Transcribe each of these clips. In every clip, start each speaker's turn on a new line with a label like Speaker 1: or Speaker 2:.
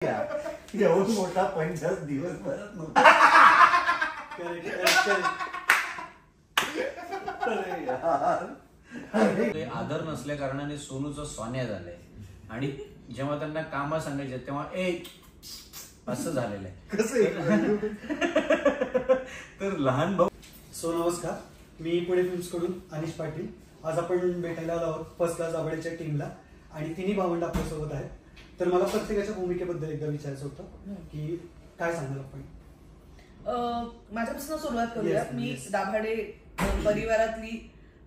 Speaker 1: एवढा मोठा 50 दिवस परत नव्हता.
Speaker 2: आदर नसल्या कारणाने सोनूचं सोन्या झालंय आणि जेव्हा त्यांना कामा सांगायचे तेव्हा एक असं झालेलं आहे. तर लहान भाऊ.
Speaker 3: सो नमस्कार, मी पुणे फिल्म्स कडून अनिश पाटील. आज आपण भेटायला आलो आहोत फर्स्ट क्लास दाभाडेच्या टीमला आणि तिन्ही भावंड आपल्यासोबत आहेत. तर मला प्रत्येकाच्या भूमिकेबद्दल एकदा विचारायचं होतं की काय सांगाल आपण.
Speaker 4: माझ्यापासून सुरुवात करूया. मी दाभाडे परिवारातली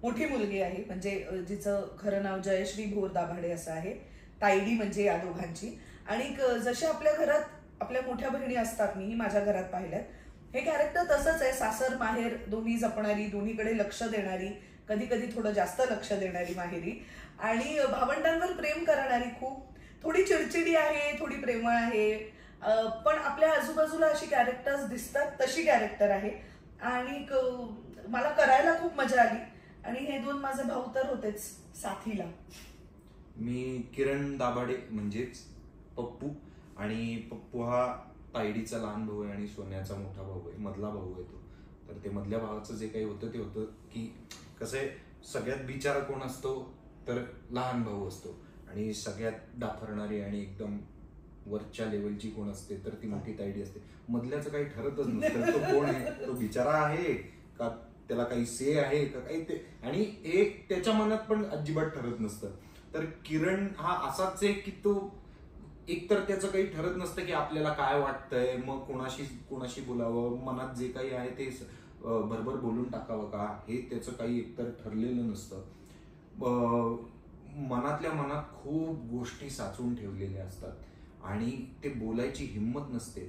Speaker 4: मोठी मुलगी आहे, म्हणजे जिचं खरं नाव जयश्री भोर दाभाडे असं आहे. तायडी म्हणजे या दोघांची. आणि जसे आपल्या घरात आपल्या मोठ्या बहिणी असतात, मी माझ्या घरात पाहिल्यात, हे कॅरेक्टर तसंच आहे. सासर माहेर दोन्ही जपणारी, दोन्हीकडे लक्ष देणारी, कधी कधी थोडं जास्त लक्ष देणारी माहेरी, आणि भावंडांवर प्रेम करणारी. खूप थोडी चिडचिडी आहे, थोडी प्रेमळ आहे, पण आपल्या आजूबाजूला अशी कॅरेक्टर्स दिसतात तशी कॅरेक्टर आहे. आणि मला करायला खूप मजा आली. आणि हे दोन माझे भाऊ तर होतेच साथीला.
Speaker 5: मी किरण दाभाडे म्हणजेच पप्पू, आणि पप्पू हा तायडीचा लहान भाऊ आहे आणि सोन्याचा मोठा भाऊ आहे, मधला भाऊ आहे तो. तर ते मधल्या भावाचं जे काही होतं ते होतं की कसं आहे, सगळ्यात बिचारा कोण असतो तर लहान भाऊ असतो, आणि सगळ्यात डाफरणारी आणि एकदम वरच्या लेवलची कोण असते तर ती मोठी तायडी असते. मधल्याचं काही ठरतच नसतं, तो कोण आहे, तो बिचारा आहे का, त्याला काही से आहे का काही ते, आणि हे त्याच्या मनात पण अजिबात ठरत नसतं. तर किरण हा असाच आहे की तो एकतर त्याचं काही ठरत नसतं की आपल्याला काय वाटतंय, मग कोणाशी बोलावं, मनात जे काही आहे ते भरभर बोलून टाकावं का, हे त्याचं काही एकतर ठरलेलं नसतं. मनातल्या मनात खूप गोष्टी साचून ठेवलेल्या असतात आणि ते बोलायची हिंमत नसते.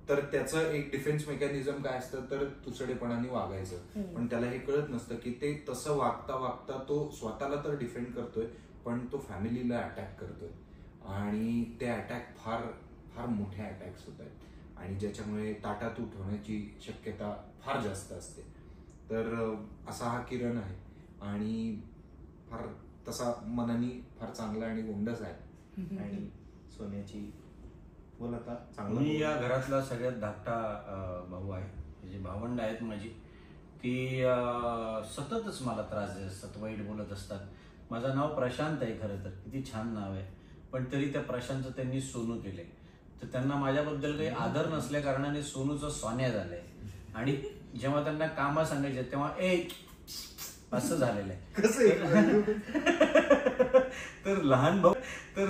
Speaker 5: तर त्याचं एक डिफेन्स मेकॅनिझम काय असतं तर तुसडेपणाने वागायचं. पण त्याला हे कळत नसतं की ते तसं वागता वागता तो स्वतःला तर डिफेंड करतोय, पण तो फॅमिलीला अटॅक करतोय. आणि ते अटॅक फार फार मोठे अटॅक्स होत आहेत आणि ज्याच्यामुळे ताटातूट होण्याची शक्यता फार जास्त असते. तर असा हा किरण आहे आणि फार तसा मनानी फार चांगला आणि गोंडस आहे. आणि सोन्याची बोल आता चांगलं.
Speaker 2: मी या घरातला सगळ्यात धाकटा भाऊ आहे. जी भावंड आहेत माझी, ती सततच मला त्रास देत असतात, वाईट बोलत असतात. माझं नाव प्रशांत आहे, खरं तर किती छान नाव आहे, पण तरी त्या प्रशांतचं त्यांनी सोनू केले. तर त्यांना माझ्याबद्दल काही आदर नसल्या कारणाने सोनूचं सोन्या झालंय आणि जेव्हा त्यांना कामा सांगायचे तेव्हा एक असं झालेलं आहे. तर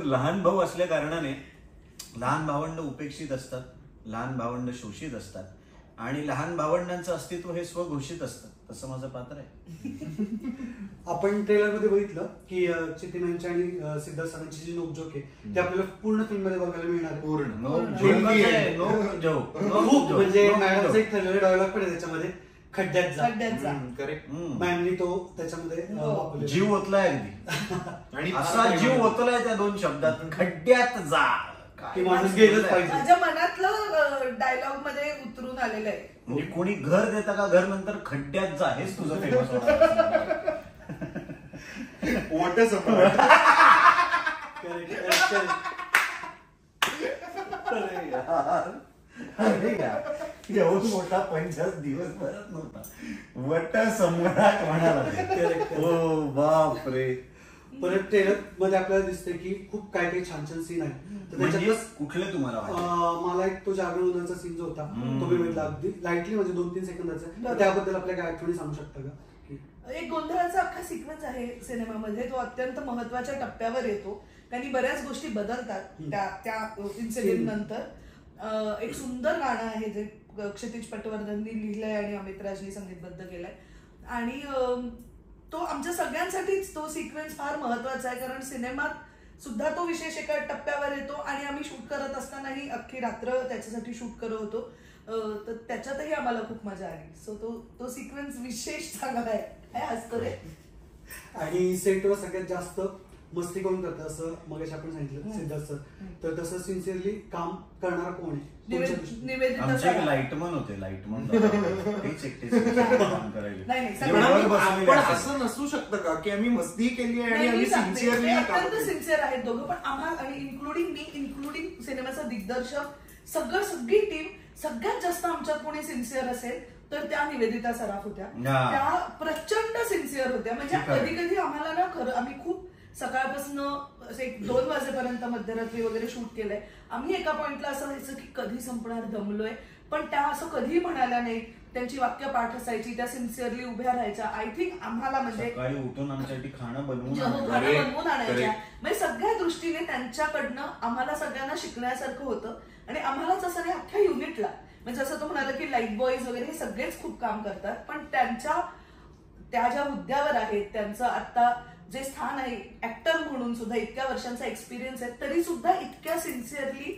Speaker 2: लहान भाऊ असल्या कारणाने लहान भावंड उपेक्षित असतात, लहान भावंड शोषित असतात, आणि लहान भावंडांचं अस्तित्व हे स्वघोषित असतं. तसं माझं पात्र आहे.
Speaker 3: आपण ट्रेलर मध्ये बघितलं की चितिनांची आणि सिद्धार्थ सरांची जी नोकझोक आहे ते आपल्याला पूर्ण फिल्म मध्ये बघायला मिळणार आहे.
Speaker 5: पूर्ण
Speaker 3: म्हणजे मॅडमचा एक ठरलेला डायलॉग पण आहे त्याच्यामध्ये, खड्ड्यात जा.
Speaker 5: करेक्ट.
Speaker 3: मॅमनी तो त्याच्यामध्ये
Speaker 2: जीव ओतलाय अगदी, आणि असा जीव ओतलाय त्या दोन शब्दात, खड्ड्यात जा.
Speaker 3: की माणूस गेलंच पाहिजे.
Speaker 4: माझ्या मनातलं डायलॉग मध्ये उतरून आलेलं आहे.
Speaker 2: म्हणजे कोणी घर देता का, घर नंतर खड्ड्यात जा, हेच तुझं फेमस
Speaker 1: एवढा मोठा 50 दिवस परत नव्हता. वट सम्राट म्हणाला.
Speaker 2: हो बाप रे.
Speaker 3: परत ट्रेलर मध्ये आपल्याला दिसतंय की खूप काय काही छान छान सीन आहे.
Speaker 2: तर कुठले तुम्हाला
Speaker 3: मला एक तो जागरण सीन जो होता तो मी बघितला अगदी लाईटली, म्हणजे 2-3 सेकंदाचा. त्याबद्दल आपल्या काय आठवणी सांगू शकता का.
Speaker 4: एक गोंधळाचा अख्खा सिक्वेन्स आहे सिनेमामध्ये, तो अत्यंत महत्वाच्या टप्प्यावर येतो. कारण बऱ्याच गोष्टी बदलतात त्या इन्सिडेंट नंतर. एक सुंदर गाणं आहे जे क्षितिज पटवर्धननी लिहिलंय आणि अमित राजनी संगीतबद्ध केलंय. आणि तो आमच्या सगळ्यांसाठीच तो सिक्वेन्स फार महत्वाचा आहे, कारण सिनेमात सुद्धा तो विशेष एका टप्प्यावर येतो आणि आम्ही शूट करत असतानाही अख्खी रात्र त्याच्यासाठी शूट करत होतो. तर त्याच्यातही आम्हाला खूप मजा आली. सो तो सिक्वेन्स विशेष चांगला आहे. हसतो रे.
Speaker 3: आणि सेटवर सगळ्यात जास्त मस्ती कोण करतं असं मगाशी आपण सांगितलं सिद्धार्थ सर, तर तसं सिन्सिअरली काम करणार कोण आहे तुमच्या दृष्टीने?
Speaker 4: निवेदिता
Speaker 2: आमचे
Speaker 4: सर.
Speaker 2: एक लाईटमन होते, लाईटमन तेच एकटेच काम करायचे.
Speaker 4: नाही, नाही,
Speaker 2: ते
Speaker 4: सगळ्यांनी
Speaker 2: वर
Speaker 5: पण
Speaker 2: बसलेले
Speaker 5: आपण
Speaker 2: असायचे.
Speaker 5: असं नसू शकतं का की आम्ही मस्ती केली आणि
Speaker 4: नाही, मी
Speaker 5: आम्ही
Speaker 4: सांगते,
Speaker 5: सिन्सिअरली
Speaker 4: ते
Speaker 5: काम
Speaker 4: अत्यंत
Speaker 5: केलं?
Speaker 4: सिन्सिअर आहेत दोघं, पण आम्हाला आणि इन्क्लुडिंग मी, इन्क्लुडिंग सिनेमाचा दिग्दर्शक, सगळी टीम, सगळ्यात जास्त आमच्यात कोणी सिन्सिअर असेल तर त्या निवेदिता सराफ होत्या.
Speaker 2: हा.
Speaker 4: त्या प्रचंड सिन्सिअर होत्या. म्हणजे
Speaker 2: ठीक आहे.
Speaker 4: कधी कधी आम्हाला ना खरं आम्ही खूप सकाळपासून असे 2 वाजेपर्यंत मध्यरात्री वगैरे शूट केलंय. आम्ही एका पॉइंटला असं व्हायचं की कधी संपणार, दमलोय, पण त्या असं कधीही म्हणाल्या नाही. त्यांची वाक्य पाठ असायची, त्या सिन्सिअरली उभ्या राहायच्या. आय थिंक आम्हाला म्हणजे
Speaker 2: सकाळी उठून आमच्यासाठी खाणं बनवून
Speaker 4: जेवण
Speaker 2: आणायचं.
Speaker 4: खाणं
Speaker 5: Correct,
Speaker 4: बनवून आणायच्या.
Speaker 5: correct.
Speaker 4: म्हणजे सगळ्या दृष्टीने त्यांच्याकडनं आम्हाला सगळ्यांना शिकण्यासारखं होतं. आणि आम्हालाच असं नाही, अख्ख्या युनिटला, म्हणजे जसं तो म्हणाला की लाईट बॉईज वगैरे हे सगळेच खूप काम करतात, पण त्या ज्या हुद्द्यावर आहेत, त्यांचं आता जे स्थान आहे ऍक्टर म्हणून सुद्धा, इतक्या वर्षांचा एक्सपिरियन्स आहे, तरी सुद्धा इतक्या सिन्सिअरली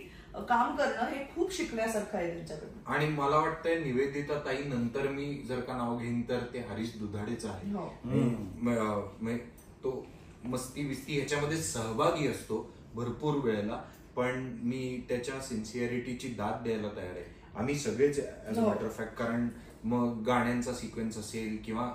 Speaker 4: काम करणं हे खूप शिकण्यासारखं आहे त्यांच्याकडनं.
Speaker 5: आणि मला वाटतंय निवेदिता ताई नंतर मी जर का नाव घेईन तर ते हरीश दुधाडेच आहे.
Speaker 4: हो.
Speaker 5: तो मस्ती विस्ती ह्याच्यामध्ये सहभागी असतो भरपूर वेळेला, पण मी त्याच्या सिन्सिअरिटीची दाद द्यायला तयार आहे. आम्ही सगळेच ऍज अ
Speaker 4: हो.
Speaker 5: मॅटर ऑफ फॅक्ट, कारण मग गाण्यांचा सिक्वेन्स असेल किंवा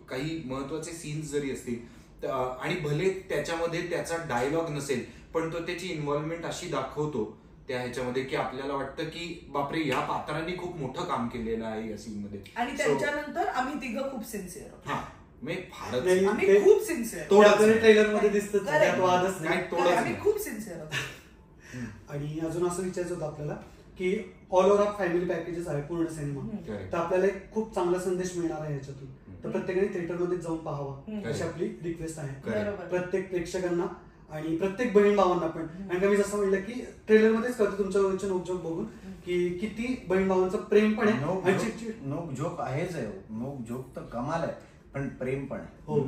Speaker 5: काही महत्वाचे सीन्स जरी असतील आणि भले त्याच्यामध्ये त्याचा डायलॉग नसेल, पण तो त्याची इन्व्हॉल्वमेंट अशी दाखवतो त्या ह्याच्यामध्ये की आपल्याला वाटतं की बापरे, या पात्रांनी खूप मोठं काम केलेलं आहे या सीन मध्ये.
Speaker 4: आणि त्यांच्यानंतर आम्ही तिघं खूप सिन्सिअर आहोत.
Speaker 5: हा, मी फारच
Speaker 3: नाही,
Speaker 4: आम्ही
Speaker 3: ते-
Speaker 4: खूप सिन्सिअर
Speaker 3: तो आपल्याला ट्रेलर मध्ये दिसतं,
Speaker 4: Correct.
Speaker 3: त्यात वादच नाही.
Speaker 5: नाही, तोडच
Speaker 4: आम्ही
Speaker 5: नाही.
Speaker 4: खूप सिन्सिअर आहोत.
Speaker 3: आणि अजून असं विचारायचं होतं आपल्याला की ऑल ओव्हर फॅमिली पॅकेजेस आहे पूर्ण सिनेमा,
Speaker 5: Correct.
Speaker 3: तर आपल्याला एक खूप चांगला संदेश मिळणार आहे याच्यातून. तर प्रत्येकाने थिएटरमध्ये जाऊन पाहावा अशी आपली रिक्वेस्ट आहे
Speaker 4: बरोबर.
Speaker 3: प्रत्येक प्रेक्षकांना आणि प्रत्येक बहीण भावांना पण. आणि का मी जसं म्हणलं की ट्रेलर मध्येच कळतं तुमच्या वरचे नोकझोक बघून की किती बहीण भावांचं प्रेम पण आहे आणि चिडचिड.
Speaker 2: नोक जोक आहेच आहे, नोक जोक तर कमाल आहे, पण प्रेम पण आहे.
Speaker 3: हो.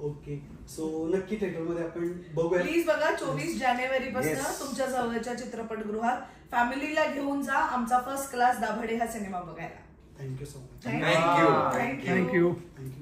Speaker 3: ओके, सो नक्की थिएटरमध्ये आपण बघूया.
Speaker 4: प्लीज बघा 24 जानेवारी पासून
Speaker 2: Yes.
Speaker 4: तुमच्या जवळच्या चित्रपटगृहात फॅमिलीला घेऊन जा आमचा फर्स्ट क्लास दाभाडे हा सिनेमा बघायला.
Speaker 3: Thank you so much.
Speaker 5: Thank you.
Speaker 4: Thank you.
Speaker 3: Thank you.